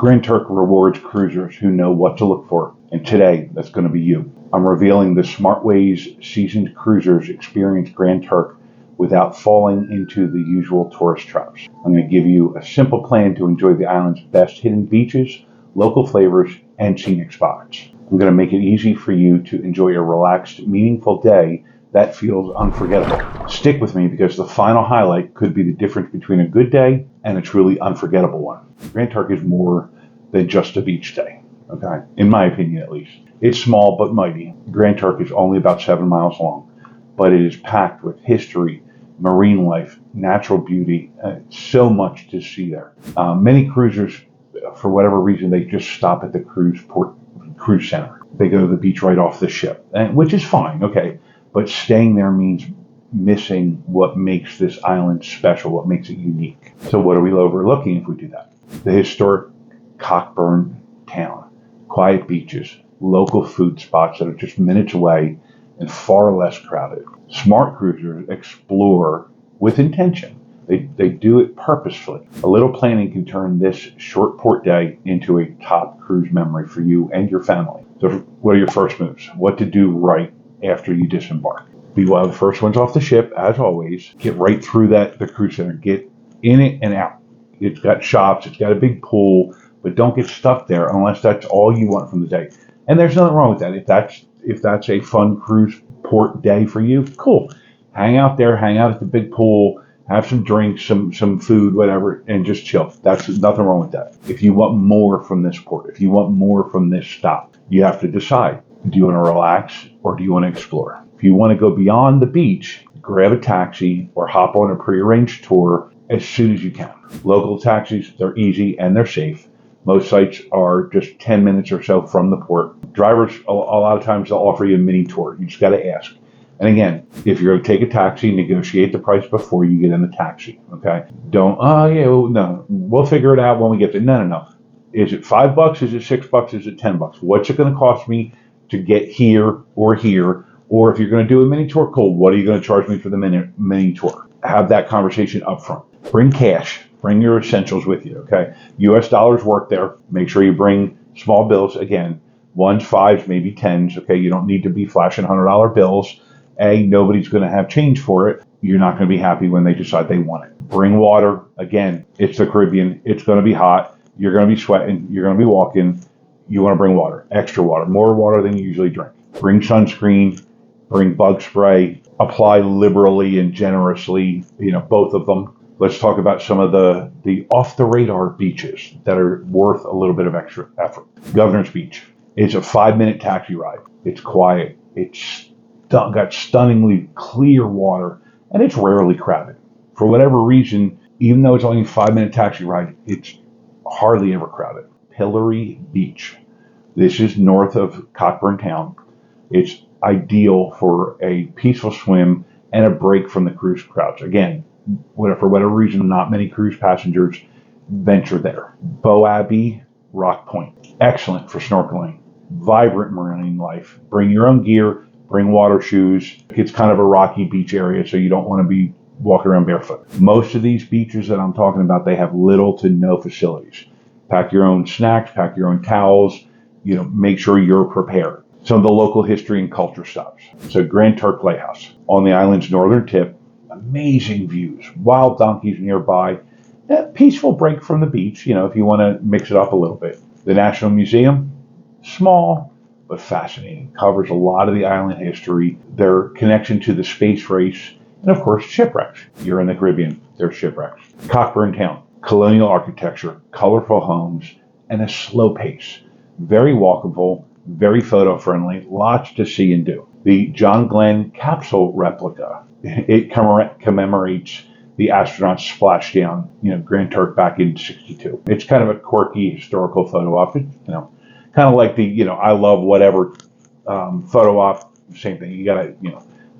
Grand Turk rewards cruisers who know what to look for, and today that's going to be you. I'm revealing the smart ways seasoned cruisers experience Grand Turk without falling into the usual tourist traps. I'm going to give you a simple plan to enjoy the island's best hidden beaches, local flavors, and scenic spots. I'm going to make it easy for you to enjoy a relaxed, meaningful day that feels unforgettable. Stick with me because the final highlight could be the difference between a good day and a truly unforgettable one. Grand Turk is more than just a beach day, okay? In my opinion, at least. It's small but mighty. Grand Turk is only about 7 miles long, but it is packed with history, marine life, natural beauty, so much to see there. Many cruisers, for whatever reason, they just stop at the cruise center. They go to the beach right off the ship, which is fine, okay? But staying there means missing what makes this island special, what makes it unique. So what are we overlooking if we do that? The historic Cockburn town, quiet beaches, local food spots that are just minutes away and far less crowded. Smart cruisers explore with intention. They do it purposefully. A little planning can turn this short port day into a top cruise memory for you and your family. So what are your first moves? What to do right after you disembark? Be one of the first ones off the ship, as always. Get right through the cruise center. Get in it and out. It's got shops. It's got a big pool. But don't get stuck there unless that's all you want from the day. And there's nothing wrong with that. If that's a fun cruise port day for you, cool. Hang out there. Hang out at the big pool. Have some drinks, some food, whatever, and just chill. That's nothing wrong with that. If you want more from this port, if you want more from this stop, you have to decide. Do you want to relax or do you want to explore? If you want to go beyond the beach, grab a taxi or hop on a prearranged tour as soon as you can. Local taxis, they're easy and they're safe. Most sites are just 10 minutes or so from the port. Drivers, a lot of times, they'll offer you a mini tour. You just got to ask. And again, if you're going to take a taxi, negotiate the price before you get in the taxi, okay? Don't, no, we'll figure it out when we get there. No. Is it $5? Is it $6? Is it $10? What's it going to cost me to get here? Or if you're going to do a mini tour, cool, what are you going to charge me for the mini tour? Have that conversation up front. Bring cash. Bring your essentials with you, okay? US dollars work there. Make sure you bring small bills. Again, 1s, 5s, maybe 10s, okay? You don't need to be flashing $100 bills. Nobody's going to have change for it. You're not going to be happy when they decide they want it. Bring water. Again, it's the Caribbean. It's going to be hot. You're going to be sweating. You're going to be walking. You want to bring water, extra water, more water than you usually drink. Bring sunscreen. Bring bug spray. Apply liberally and generously, both of them. Let's talk about some of the off-the-radar beaches that are worth a little bit of extra effort. Governor's Beach. It's a 5-minute taxi ride. It's quiet. It's got stunningly clear water, and it's rarely crowded. For whatever reason, even though it's only a 5-minute taxi ride, it's hardly ever crowded. Pillory Beach. This is north of Cockburn Town. It's ideal for a peaceful swim and a break from the cruise crowds. Again, for whatever reason, not many cruise passengers venture there. Bow Abbey, Rock Point. Excellent for snorkeling. Vibrant marine life. Bring your own gear. Bring water shoes. It's kind of a rocky beach area, so you don't want to be walking around barefoot. Most of these beaches that I'm talking about, they have little to no facilities. Pack your own snacks, pack your own towels, make sure you're prepared. Some of the local history and culture stops. So Grand Turk Lighthouse on the island's northern tip, amazing views, wild donkeys nearby, a peaceful break from the beach, if you want to mix it up a little bit. The National Museum, small, but fascinating. Covers a lot of the island history, their connection to the space race, and of course, shipwrecks. You're in the Caribbean, there's shipwrecks. Cockburn Town, colonial architecture, colorful homes, and a slow pace. Very walkable, very photo-friendly, lots to see and do. The John Glenn capsule replica, it commemorates the astronauts splashdown, Grand Turk back in '62. It's kind of a quirky historical photo op. Kind of like the, I love whatever photo op, same thing. You got to,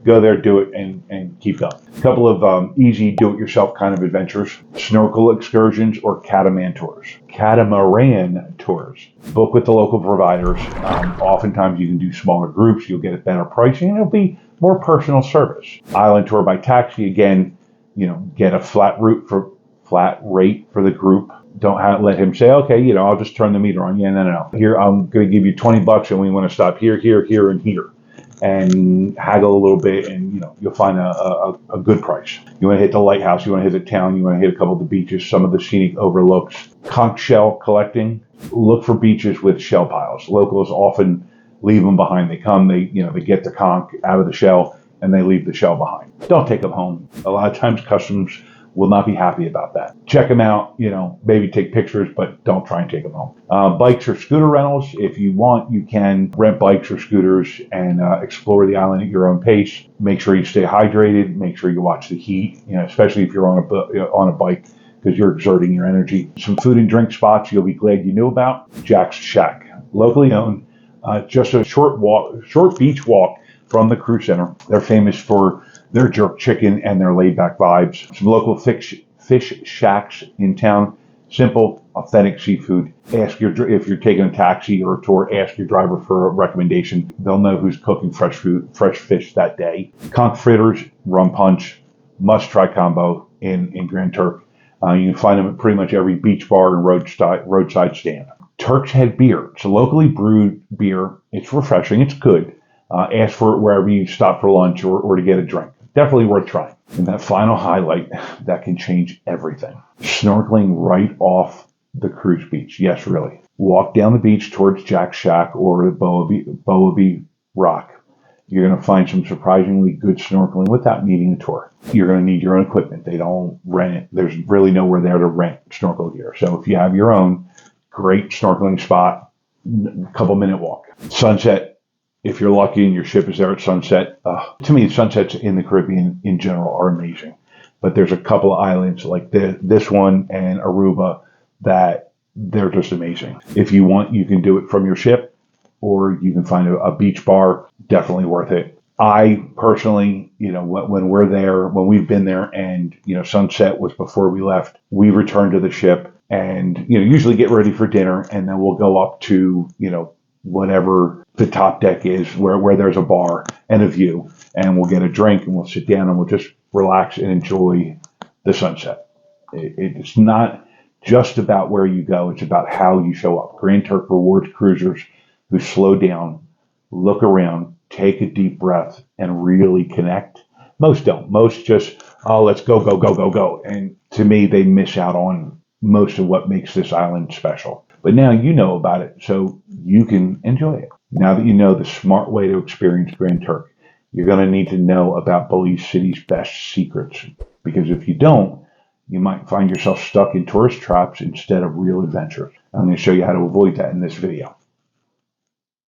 go there, do it, and keep going. A couple of easy do-it-yourself kind of adventures. Snorkel excursions or catamaran tours. Book with the local providers. Oftentimes you can do smaller groups. You'll get a better pricing, and it'll be more personal service. Island tour by taxi, again, get a flat rate for the group. Don't let him say, okay, I'll just turn the meter on. Yeah, no. Here, I'm going to give you $20 and we want to stop here, here, here, and here. And haggle a little bit, and you'll find a good price. You want to hit the lighthouse, you want to hit the town, you want to hit a couple of the beaches, some of the scenic overlooks. Conch shell collecting. Look for beaches with shell piles. Locals often leave them behind. They come, they get the conch out of the shell, and they leave the shell behind. Don't take them home. A lot of times customs will not be happy about that. Check them out, maybe take pictures, but don't try and take them home. Bikes or scooter rentals. If you want, you can rent bikes or scooters and explore the island at your own pace. Make sure you stay hydrated. Make sure you watch the heat, especially if you're on a bike, because you're exerting your energy. Some food and drink spots you'll be glad you knew about. Jack's Shack, locally owned, just a short beach walk from the cruise center. They're famous for their jerk chicken and their laid-back vibes. Some local fish shacks in town. Simple, authentic seafood. If you're taking a taxi or a tour, ask your driver for a recommendation. They'll know who's cooking fresh fish that day. Conch fritters, rum punch, must-try combo in Grand Turk. You can find them at pretty much every beach bar and roadside stand. Turk's Head beer. It's a locally brewed beer. It's refreshing. It's good. Ask for it wherever you stop for lunch or to get a drink. Definitely worth trying. And that final highlight that can change everything. Snorkeling right off the cruise beach. Yes, really. Walk down the beach towards Jack's Shack or the Boa Rock. You're going to find some surprisingly good snorkeling without needing a tour. You're going to need your own equipment. They don't rent it. There's really nowhere there to rent snorkel gear. So if you have your own, great snorkeling spot, couple minute walk. Sunset. If you're lucky and your ship is there at sunset, to me, sunsets in the Caribbean in general are amazing. But there's a couple of islands like this one and Aruba that they're just amazing. If you want, you can do it from your ship, or you can find a beach bar. Definitely worth it. I personally, when we're there, when we've been there and, sunset was before we left, we return to the ship and, usually get ready for dinner, and then we'll go up to, whatever the top deck is where there's a bar and a view, and we'll get a drink and we'll sit down and we'll just relax and enjoy the sunset. It's not just about where you go. It's about how you show up. Grand Turk rewards cruisers who slow down, look around, take a deep breath, and really connect. Most don't. Most just, let's go, go, go, go, go. And to me, they miss out on most of what makes this island special. But now you know about it, so you can enjoy it. Now that you know the smart way to experience Grand Turk, you're going to need to know about Belize City's best secrets. Because if you don't, you might find yourself stuck in tourist traps instead of real adventures. I'm going to show you how to avoid that in this video.